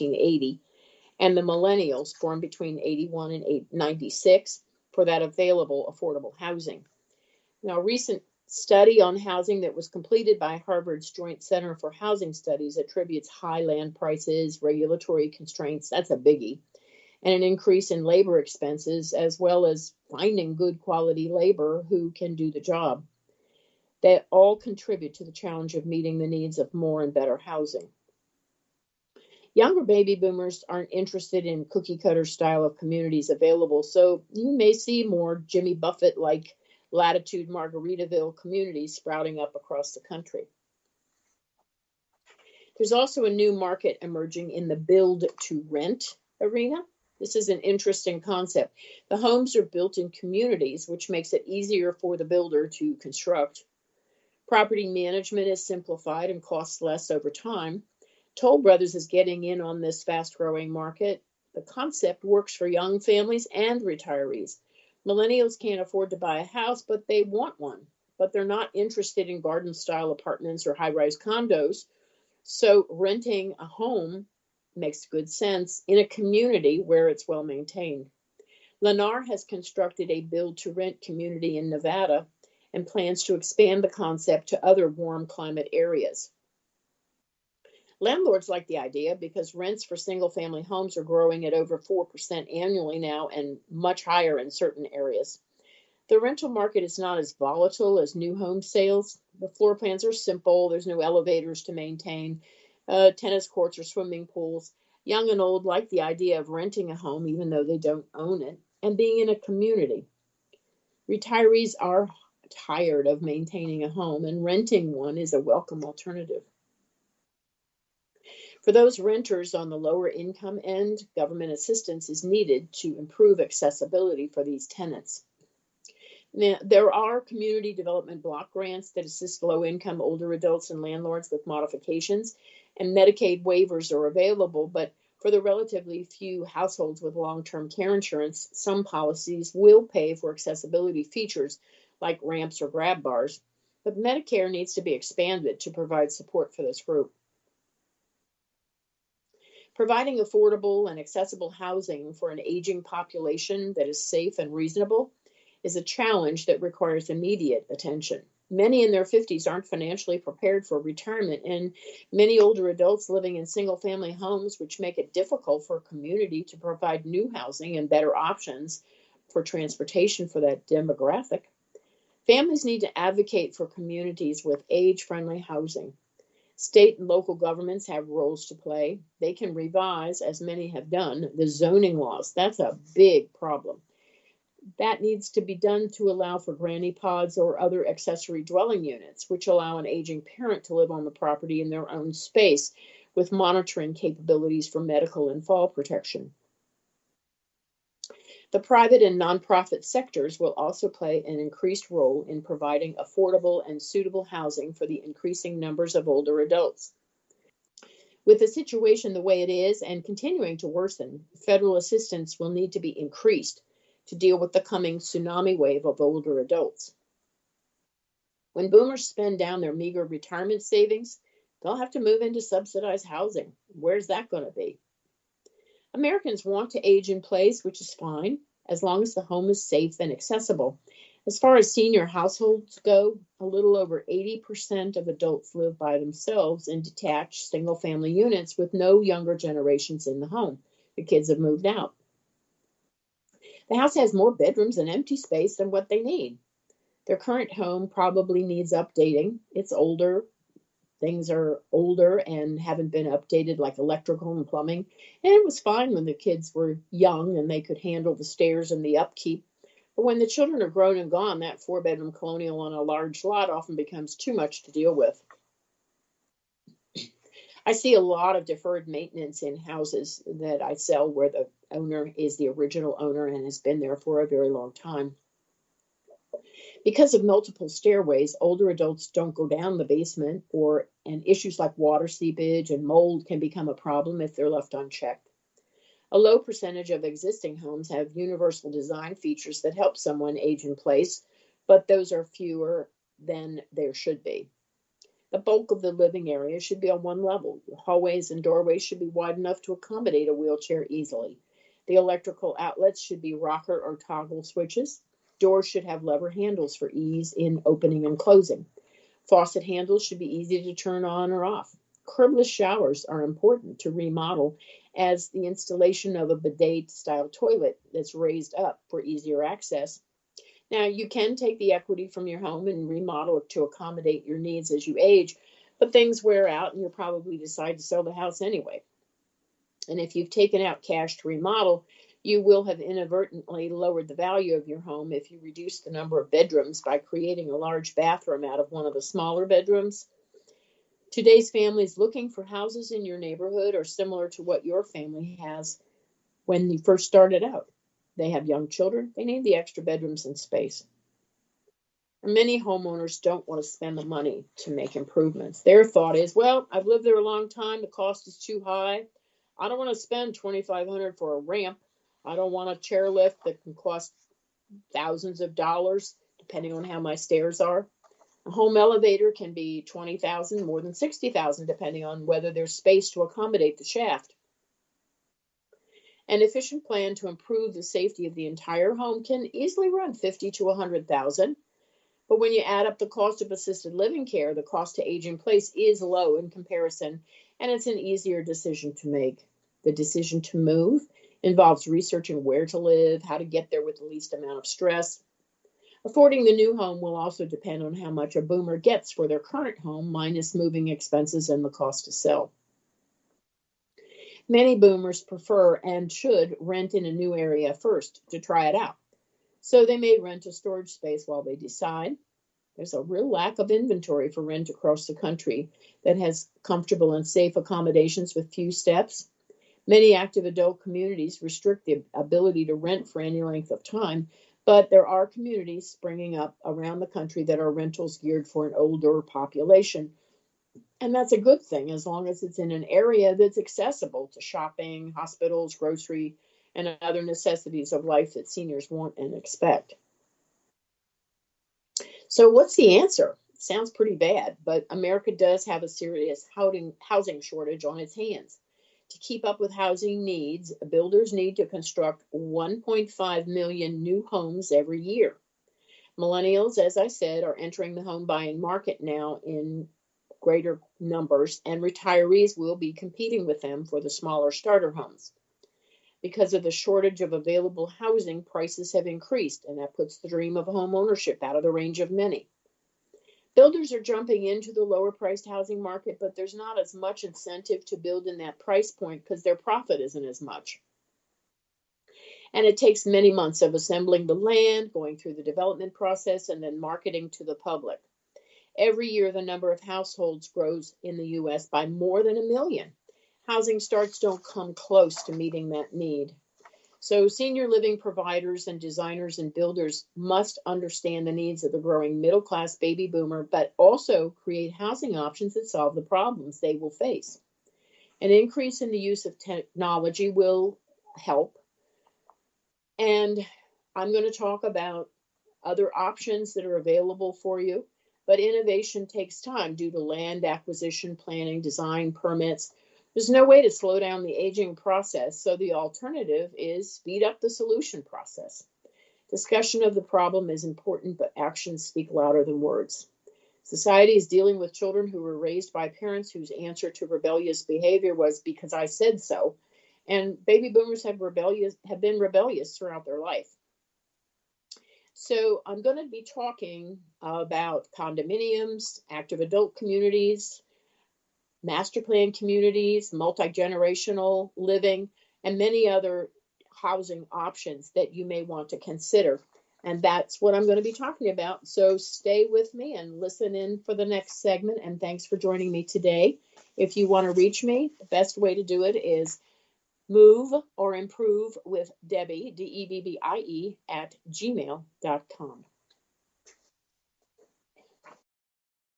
1980, and the millennials born between 81 and 96 for that available affordable housing. Now, a recent study on housing that was completed by Harvard's Joint Center for Housing Studies attributes high land prices, regulatory constraints, that's a biggie, and an increase in labor expenses, as well as finding good quality labor who can do the job. They all contribute to the challenge of meeting the needs of more and better housing. Younger baby boomers aren't interested in cookie cutter style of communities available, so you may see more Jimmy Buffett like Latitude Margaritaville communities sprouting up across the country. There's also a new market emerging in the build to rent arena. This is an interesting concept. The homes are built in communities, which makes it easier for the builder to construct. Property management is simplified and costs less over time. Toll Brothers is getting in on this fast-growing market. The concept works for young families and retirees. Millennials can't afford to buy a house, but they want one. But they're not interested in garden-style apartments or high-rise condos. So renting a home makes good sense in a community where it's well maintained. Lennar has constructed a build-to-rent community in Nevada and plans to expand the concept to other warm climate areas. Landlords like the idea because rents for single-family homes are growing at over 4% annually now and much higher in certain areas. The rental market is not as volatile as new home sales. The floor plans are simple. There's no elevators to maintain, tennis courts or swimming pools. Young and old like the idea of renting a home even though they don't own it and being in a community. Retirees are tired of maintaining a home, and renting one is a welcome alternative. For those renters on the lower income end, government assistance is needed to improve accessibility for these tenants. Now, there are community development block grants that assist low-income older adults and landlords with modifications, and Medicaid waivers are available, but for the relatively few households with long-term care insurance, some policies will pay for accessibility features like ramps or grab bars, but Medicare needs to be expanded to provide support for this group. Providing affordable and accessible housing for an aging population that is safe and reasonable is a challenge that requires immediate attention. Many in their 50s aren't financially prepared for retirement, and many older adults living in single-family homes, which make it difficult for a community to provide new housing and better options for transportation for that demographic. Families need to advocate for communities with age-friendly housing. State and local governments have roles to play. They can revise, as many have done, the zoning laws. That's a big problem. That needs to be done to allow for granny pods or other accessory dwelling units, which allow an aging parent to live on the property in their own space with monitoring capabilities for medical and fall protection. The private and nonprofit sectors will also play an increased role in providing affordable and suitable housing for the increasing numbers of older adults. With the situation the way it is and continuing to worsen, federal assistance will need to be increased to deal with the coming tsunami wave of older adults. When boomers spend down their meager retirement savings, they'll have to move into subsidized housing. Where's that going to be? Americans want to age in place, which is fine, as long as the home is safe and accessible. As far as senior households go, a little over 80% of adults live by themselves in detached single-family units with no younger generations in the home. The kids have moved out. The house has more bedrooms and empty space than what they need. Their current home probably needs updating. It's older. Things are older and haven't been updated, like electrical and plumbing. And it was fine when the kids were young and they could handle the stairs and the upkeep. But when the children are grown and gone, that 4-bedroom colonial on a large lot often becomes too much to deal with. I see a lot of deferred maintenance in houses that I sell where the owner is the original owner and has been there for a very long time. Because of multiple stairways, older adults don't go down the basement, and issues like water seepage and mold can become a problem if they're left unchecked. A low percentage of existing homes have universal design features that help someone age in place, but those are fewer than there should be. The bulk of the living area should be on one level. Hallways and doorways should be wide enough to accommodate a wheelchair easily. The electrical outlets should be rocker or toggle switches. Doors should have lever handles for ease in opening and closing. Faucet handles should be easy to turn on or off. Curbless showers are important to remodel, as the installation of a bidet-style toilet that's raised up for easier access. Now, you can take the equity from your home and remodel it to accommodate your needs as you age, but things wear out and you'll probably decide to sell the house anyway. And if you've taken out cash to remodel, you will have inadvertently lowered the value of your home if you reduce the number of bedrooms by creating a large bathroom out of one of the smaller bedrooms. Today's families looking for houses in your neighborhood are similar to what your family has when you first started out. They have young children. They need the extra bedrooms and space. And many homeowners don't want to spend the money to make improvements. Their thought is, well, I've lived there a long time. The cost is too high. I don't want to spend $2,500 for a ramp. I don't want a chairlift that can cost thousands of dollars, depending on how my stairs are. A home elevator can be $20,000, more than $60,000, depending on whether there's space to accommodate the shaft. An efficient plan to improve the safety of the entire home can easily run $50,000 to $100,000. But when you add up the cost of assisted living care, the cost to age in place is low in comparison, and it's an easier decision to make. The decision to move involves researching where to live, how to get there with the least amount of stress. Affording the new home will also depend on how much a boomer gets for their current home, minus moving expenses and the cost to sell. Many boomers prefer and should rent in a new area first to try it out. So they may rent a storage space while they decide. There's a real lack of inventory for rent across the country that has comfortable and safe accommodations with few steps. Many active adult communities restrict the ability to rent for any length of time, but there are communities springing up around the country that are rentals geared for an older population. And that's a good thing, as long as it's in an area that's accessible to shopping, hospitals, grocery, and other necessities of life that seniors want and expect. So what's the answer? Sounds pretty bad, but America does have a serious housing shortage on its hands. To keep up with housing needs, builders need to construct 1.5 million new homes every year. Millennials, as I said, are entering the home buying market now in greater numbers, and retirees will be competing with them for the smaller starter homes. Because of the shortage of available housing, prices have increased, and that puts the dream of home ownership out of the range of many. Builders are jumping into the lower-priced housing market, but there's not as much incentive to build in that price point because their profit isn't as much. And it takes many months of assembling the land, going through the development process, and then marketing to the public. Every year, the number of households grows in the U.S. by more than 1 million. Housing starts don't come close to meeting that need. So senior living providers and designers and builders must understand the needs of the growing middle-class baby boomer, but also create housing options that solve the problems they will face. An increase in the use of technology will help. And I'm going to talk about other options that are available for you. But innovation takes time due to land acquisition, planning, design, permits. There's no way to slow down the aging process, so the alternative is speed up the solution process. Discussion of the problem is important, but actions speak louder than words. Society is dealing with children who were raised by parents whose answer to rebellious behavior was because I said so, and baby boomers have been rebellious throughout their life. So I'm going to be talking about condominiums, active adult communities, master plan communities, multi-generational living, and many other housing options that you may want to consider. And that's what I'm going to be talking about. So stay with me and listen in for the next segment. And thanks for joining me today. If you want to reach me, the best way to do it is move or improve with Debbie, DEBBIE, @gmail.com.